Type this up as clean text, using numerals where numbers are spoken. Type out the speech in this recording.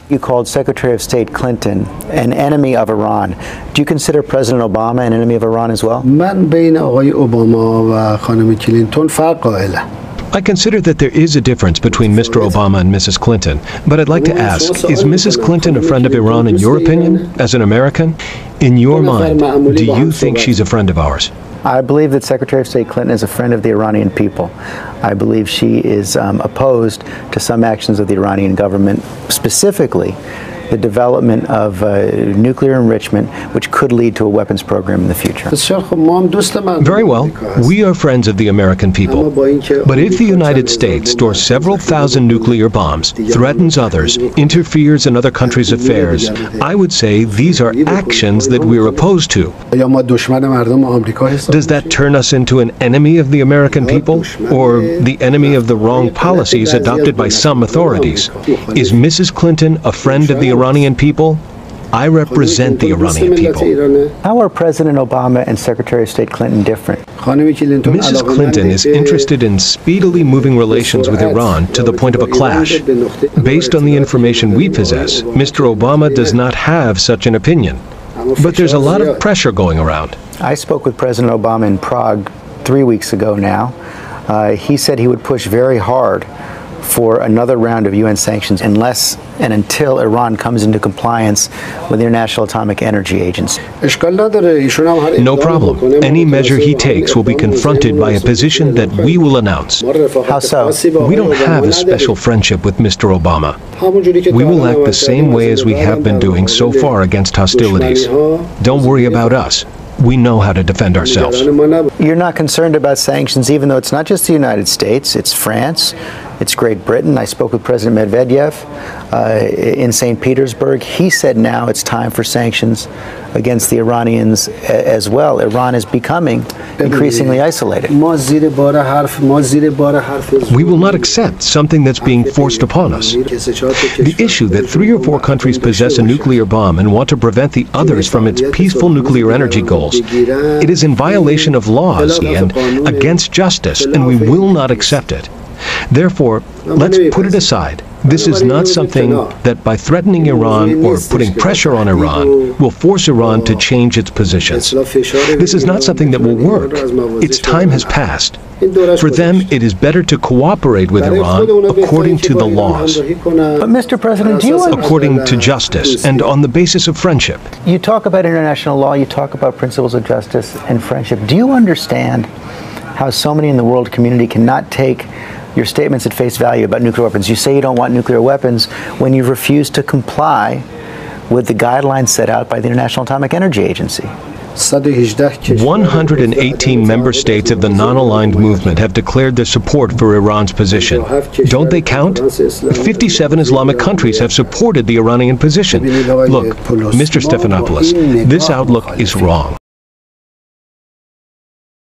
You called Secretary of State Clinton an enemy of Iran. Do you consider President Obama an enemy of Iran as well? من بین آقای اوباما و خانم کلینتون فرق قائلم. I consider that there is a difference between Mr. Obama and Mrs. Clinton, but I'd like to ask, is Mrs. Clinton a friend of Iran in your opinion, as an American? In your mind, do you think she's a friend of ours? I believe that Secretary of State Clinton is a friend of the Iranian people. I believe she is opposed to some actions of the Iranian government, specifically the development of nuclear enrichment, which could lead to a weapons program in the future. Very well. We are friends of the American people. But if the United States stores several thousand nuclear bombs, threatens others, interferes in other countries' affairs, I would say these are actions that we're opposed to. Does that turn us into an enemy of the American people, or the enemy of the wrong policies adopted by some authorities? Is Mrs. Clinton a friend of the Iranian people? I represent the Iranian people. How are President Obama and Secretary of State Clinton different? Mrs. Clinton is interested in speedily moving relations with Iran to the point of a clash. Based on the information we possess, Mr. Obama does not have such an opinion. But there's a lot of pressure going around. I spoke with President Obama in Prague 3 weeks ago now. He said he would push very hard for another round of UN sanctions unless and until Iran comes into compliance with the International Atomic Energy Agency. No problem. Any measure he takes will be confronted by a position that we will announce. How so? We don't have a special friendship with Mr. Obama. We will act the same way as we have been doing so far against hostilities. Don't worry about us. We know how to defend ourselves. You're not concerned about sanctions, even though it's not just the United States, it's France, it's Great Britain. I spoke with President Medvedev in St. Petersburg. He said now it's time for sanctions against the Iranians as well. Iran is becoming increasingly isolated. We will not accept something that's being forced upon us. The issue that 3 or 4 countries possess a nuclear bomb and want to prevent the others from its peaceful nuclear energy goals, it is in violation of laws and against justice, and we will not accept it. Therefore, let's put it aside. This is not something that by threatening Iran or putting pressure on Iran will force Iran to change its positions. This is not something that will work. Its time has passed. For them, it is better to cooperate with Iran according to the laws. But Mr. President, do you according to justice and on the basis of friendship. You talk about international law, you talk about principles of justice and friendship. Do you understand how so many in the world community cannot take your statements at face value about nuclear weapons? You say you don't want nuclear weapons when you refuse to comply with the guidelines set out by the International Atomic Energy Agency. 118 member states of the non-aligned movement have declared their support for Iran's position. Don't they count? 57 Islamic countries have supported the Iranian position. Look, Mr. Stephanopoulos, this outlook is wrong.